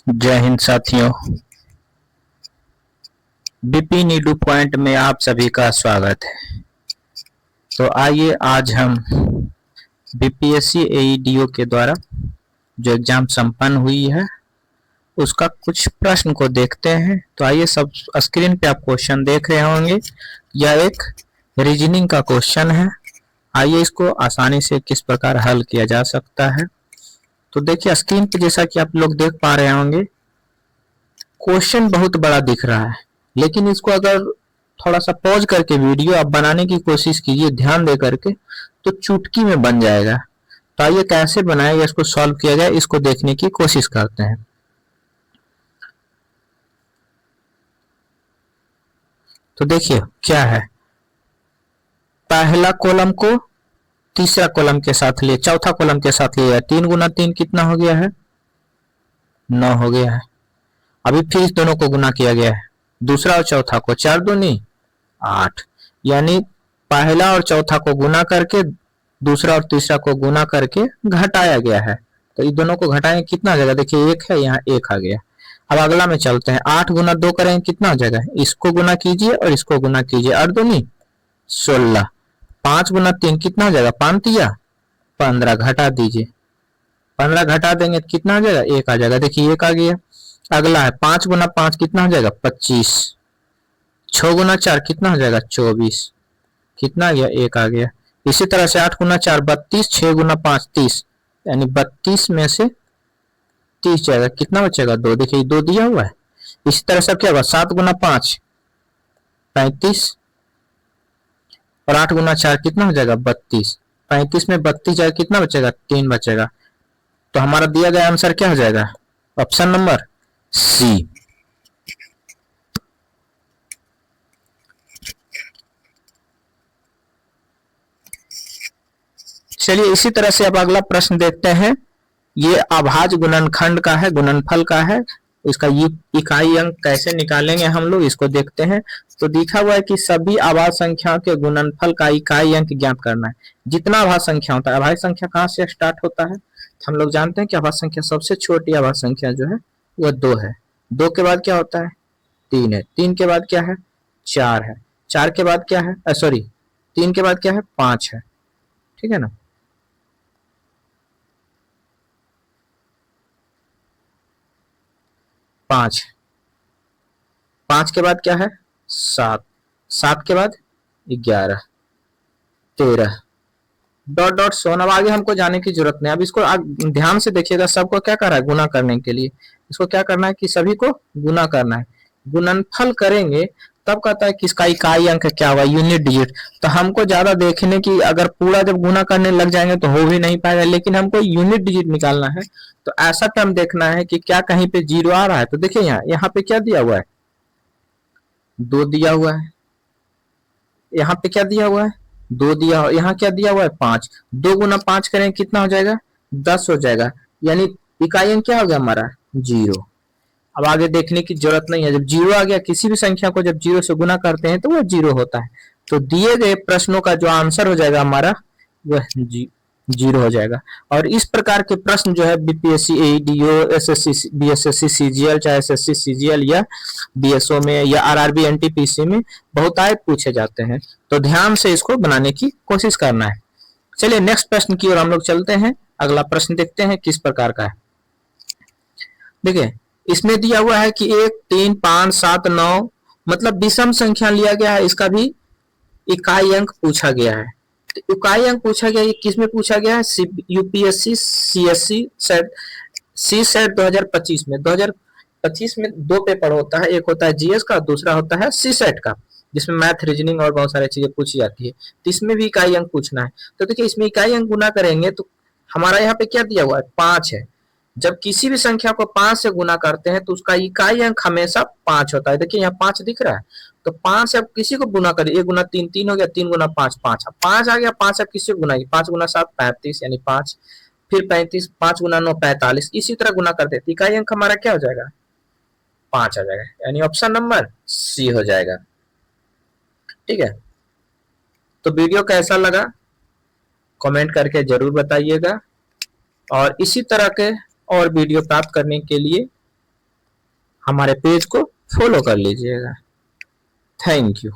जय हिंद साथियों, BP Naidu point में आप सभी का स्वागत है। तो आइए आज हम बीपीएससी एईडीओ के द्वारा जो एग्जाम संपन्न हुई है उसका कुछ प्रश्न को देखते हैं। तो आइए, सब स्क्रीन पे आप क्वेश्चन देख रहे होंगे। यह एक रीजनिंग का क्वेश्चन है। आइए इसको आसानी से किस प्रकार हल किया जा सकता है। तो देखिए स्क्रीन पे, जैसा कि आप लोग देख पा रहे होंगे, क्वेश्चन बहुत बड़ा दिख रहा है, लेकिन इसको अगर थोड़ा सा पॉज करके वीडियो आप बनाने की कोशिश कीजिए ध्यान दे करके, तो चुटकी में बन जाएगा। तो आइए कैसे बनाया या इसको सॉल्व किया जाए, इसको देखने की कोशिश करते हैं। तो देखिए क्या है, पहला कॉलम को तीसरा कॉलम के साथ लिए, चौथा कॉलम के साथ लिया, 3 गुना 3 कितना हो गया है, 9 हो गया है। अभी फिर इस दोनों को गुना किया गया है, दूसरा और चौथा को, 4 दूनी 8, यानी पहला और चौथा को गुना करके दूसरा और तीसरा को गुना करके घटाया गया है। तो इन दोनों को घटाएंगे, कितना आ जाएगा, देखिए 1 है, यहाँ 1 आ गया। अब अगला में चलते हैं, 8 गुना 2 करेंगे, कितना हो जाएगा, इसको गुना कीजिए और इसको गुना कीजिए, 8 दूनी 16, 5 गुना 3 कितना हो जाएगा, 5 तिया 15, घटा दीजिए, 15 घटा देंगे तो कितना आ जाएगा, 1 आ जाएगा। देखिए 1 आ गया। अगला है 5 गुना 5 कितना हो जाएगा, 25, 6 गुना 4 कितना हो जाएगा, 24, कितना आ गया, 1 आ गया। इसी तरह से 8 गुना 4 32, 6 गुना 5 30, यानी 32 में से 30 जाएगा, कितना बचेगा, 2, देखिए 2 दिया हुआ है। इसी तरह से क्या होगा, 7 गुना 5 35, और 8 गुना 4 कितना हो जाएगा, 32, 35 में 32 जाएगा, कितना बचेगा, 3 बचेगा। तो हमारा दिया गया आंसर क्या हो जाएगा, ऑप्शन नंबर सी। चलिए इसी तरह से अब अगला प्रश्न देखते हैं। ये अभाज्य गुणनखंड का है, गुणनफल का है। इसका इकाई अंक कैसे निकालेंगे हम लोग, इसको देखते हैं। तो दिखा हुआ है कि सभी अभाज्य संख्याओं के गुणनफल का इकाई अंक ज्ञात करना है। जितना अभाज्य संख्या होता है, अभाज्य संख्या कहाँ से स्टार्ट होता है, तो हम लोग जानते हैं कि अभाज्य संख्या, सबसे छोटी अभाज्य संख्या जो है वह 2 है। 2 के बाद क्या होता है, 3 है। 3 के बाद क्या है, 4 है। 4 के बाद क्या है, सॉरी 3 के बाद क्या है, 5 है। ठीक है ना। 5, 5 के बाद क्या है, 7, 7 के बाद 11, 13, डॉट डॉट सोन। अब आगे हमको जाने की जरूरत नहीं। अब इसको ध्यान से देखिएगा, सबको क्या कर रहा है, गुना करने के लिए इसको क्या करना है कि सभी को गुना करना है। गुणनफल करेंगे तब कहता है कि इसका इकाई अंक क्या होगा, यूनिट डिजिट। तो हमको ज्यादा देखने की, अगर पूरा जब गुना करने लग जाएंगे तो हो भी नहीं पाएगा, लेकिन हमको यूनिट डिजिट निकालना है। तो ऐसा टर्म देखना है कि क्या कहीं पे 0 आ रहा है। तो देखिए यहाँ पे क्या दिया हुआ है, 2 दिया हुआ है। यहाँ पे क्या दिया हुआ है, 2 दिया हुआ। यहाँ क्या दिया हुआ है, 5। 2 गुना 5 करें कितना हो जाएगा, 10 हो जाएगा। यानी इकाई अंक क्या हो गया हमारा, 0। अब आगे देखने की जरूरत नहीं है। जब 0 आ गया, किसी भी संख्या को जब 0 से गुना करते हैं तो वह 0 होता है। तो दिए गए प्रश्नों का जो आंसर हो जाएगा हमारा, वह 0 हो जाएगा। और इस प्रकार के प्रश्न जो है बीपीएससी, एईडीओ, एसएससी, बीएसएससी, सीजीएल, चाहे एसएससी सीजीएल या बीएसओ में या आरआरबी एनटीपीसी में बहुतायत पूछे जाते हैं। तो ध्यान से इसको बनाने की कोशिश करना है। चलिए नेक्स्ट प्रश्न की ओर हम लोग चलते हैं। अगला प्रश्न देखते हैं किस प्रकार का है। देखिए इसमें दिया हुआ है कि 1, 3, 5, 7, 9 मतलब विषम संख्या लिया गया है, इसका भी इकाई अंक पूछा गया है। तो इकाई अंक पूछा गया, ये किस में पूछा गया है, यूपीएससी सीएससी सेट, सी सेट 2025 में। 2025 में 2 पेपर होता है, एक होता है जीएस का, दूसरा होता है सी सेट का, जिसमें मैथ, रीजनिंग और बहुत सारी चीजें पूछी जाती है। तो इसमें भी इकाई अंक पूछना है। तो देखिए इसमें इकाई अंक गुना करेंगे तो हमारा यहाँ पे क्या दिया हुआ है, 5 है। जब किसी भी संख्या को 5 से गुना करते हैं तो उसका इकाई अंक हमेशा 5 होता है। देखिए यहाँ 5 दिख रहा है, तो 5 से अब किसी को गुना करिए, 1 गुना 3 3 हो गया, 3 गुना 5 5, अब 5 आ गया। 5 अब किसी को गुना, 5 गुना 7 35, यानी 5, फिर 35, 5 गुना 9 45, इसी तरह गुना करते हैं। इकाई अंक हमारा क्या हो जाएगा, 5 आ जाएगा, यानी ऑप्शन नंबर सी हो जाएगा। ठीक है, तो वीडियो कैसा लगा कमेंट करके जरूर बताइएगा, और इसी तरह के और वीडियो प्राप्त करने के लिए हमारे पेज को फॉलो कर लीजिएगा। Thank you.